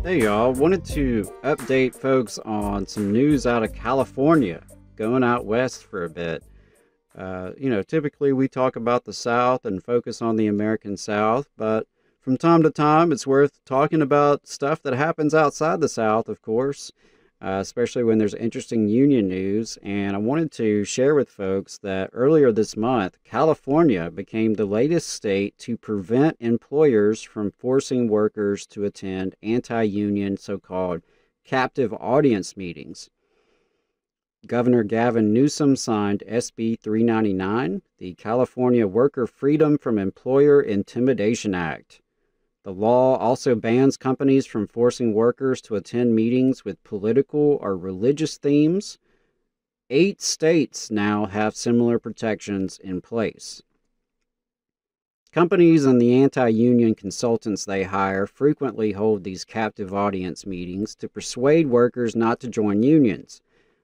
Hey y'all, wanted to update folks on some news out of California, going out west for a bit. Typically we talk about the South and focus on the American South, but from time to time it's worth talking about stuff that happens outside the South, of course, especially when there's interesting union news. And I wanted to share with folks that earlier this month, California became the latest state to prevent employers from forcing workers to attend anti-union so-called captive audience meetings. Governor Gavin Newsom signed SB 399, the California Worker Freedom from Employer Intimidation Act. The law also bans companies from forcing workers to attend meetings with political or religious themes. 8 states now have similar protections in place. Companies and the anti-union consultants they hire frequently hold these captive audience meetings to persuade workers not to join unions,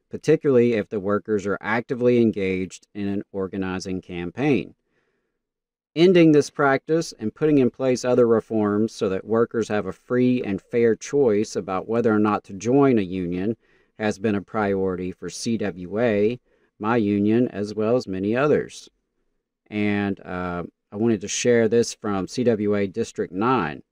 particularly if the workers are actively engaged in an organizing campaign. Ending this practice and putting in place other reforms so that workers have a free and fair choice about whether or not to join a union has been a priority for CWA, my union, as well as many others. And I wanted to share this from CWA District 9.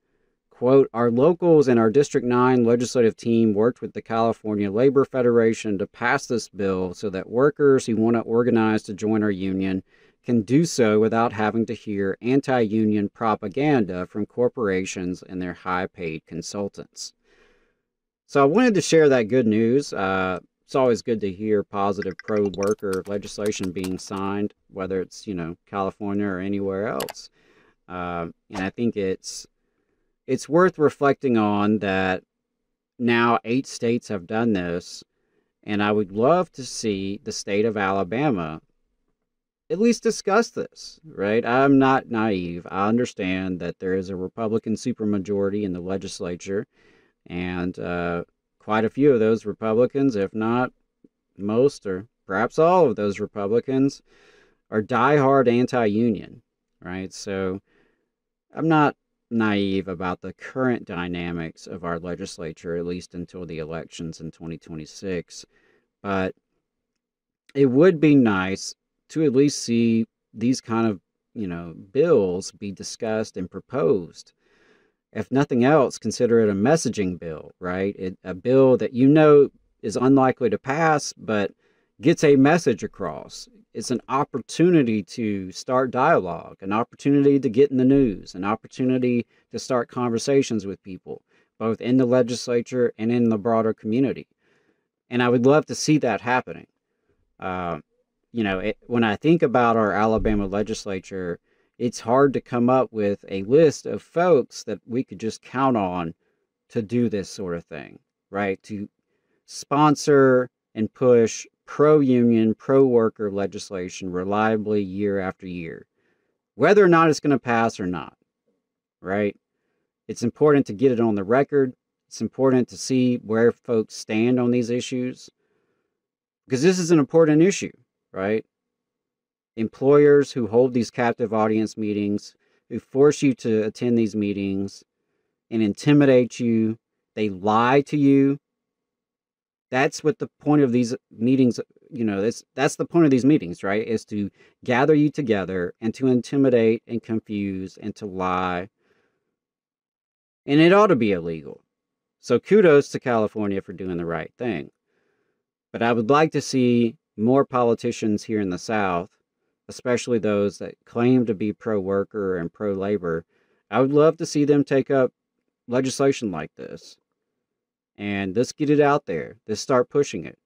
Quote, "Our locals and our District 9 legislative team worked with the California Labor Federation to pass this bill so that workers who want to organize to join our union can do so without having to hear anti-union propaganda from corporations and their high-paid consultants." So I wanted to share that good news. It's always good to hear positive pro-worker legislation being signed, whether it's, California or anywhere else. And I think it's worth reflecting on that now 8 states have done this, and I would love to see the state of Alabama at least discuss this, right? I'm not naive. I understand that there is a Republican supermajority in the legislature, and quite a few of those Republicans, if not most or perhaps all of those Republicans, are diehard anti-union, right? So I'm not naive about the current dynamics of our legislature, at least until the elections in 2026. But it would be nice to at least see these kind of, bills be discussed and proposed. If nothing else, consider it a messaging bill, right? A bill that is unlikely to pass, but gets a message across. It's an opportunity to start dialogue, an opportunity to get in the news, an opportunity to start conversations with people, both in the legislature and in the broader community. And I would love to see that happening. When I think about our Alabama legislature, it's hard to come up with a list of folks that we could just count on to do this sort of thing, right? To sponsor and push pro-union, pro-worker legislation reliably year after year, whether or not it's going to pass or not, right? It's important to get it on the record. It's important to see where folks stand on these issues, because this is an important issue, right? Employers who hold these captive audience meetings, who force you to attend these meetings and intimidate you, they lie to you. That's what the point of these meetings, that's the point of these meetings, right? Is to gather you together and to intimidate and confuse and to lie. And it ought to be illegal. So kudos to California for doing the right thing. But I would like to see more politicians here in the South, especially those that claim to be pro-worker and pro-labor. I would love to see them take up legislation like this. And let's get it out there. Let's start pushing it.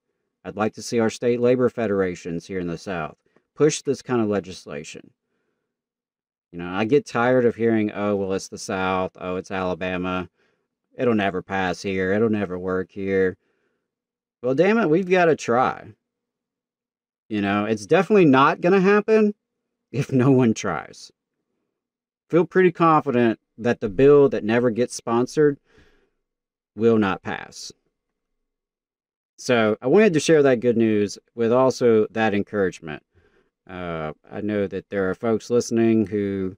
I'd like to see our state labor federations here in the South push this kind of legislation. I get tired of hearing, oh, well, it's the South. Oh, it's Alabama. It'll never pass here. It'll never work here. Well, damn it, we've got to try. It's definitely not going to happen if no one tries. Feel pretty confident that the bill that never gets sponsored will not pass. So I wanted to share that good news with also that encouragement. I know that there are folks listening who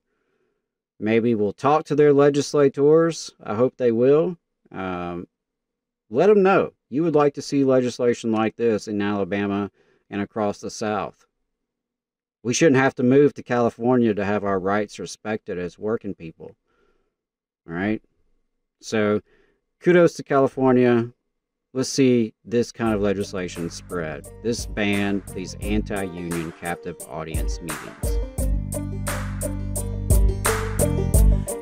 maybe will talk to their legislators. I hope they will. Let them know you would like to see legislation like this in Alabama and across the South. We shouldn't have to move to California to have our rights respected as working people. All right? So, kudos to California. Let's see this kind of legislation spread. This ban these anti-union captive audience meetings.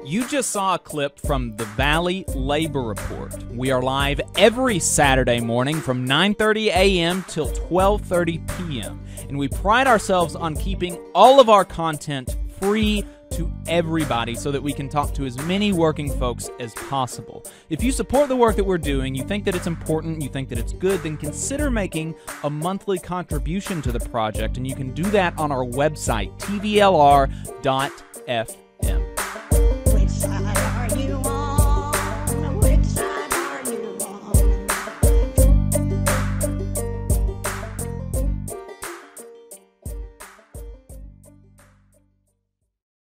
You just saw a clip from the Valley Labor Report. We are live every Saturday morning from 9:30 a.m. till 12:30 p.m. And we pride ourselves on keeping all of our content free to everybody so that we can talk to as many working folks as possible. If you support the work that we're doing, you think that it's important, you think that it's good, then consider making a monthly contribution to the project, and you can do that on our website, tvlr.fm.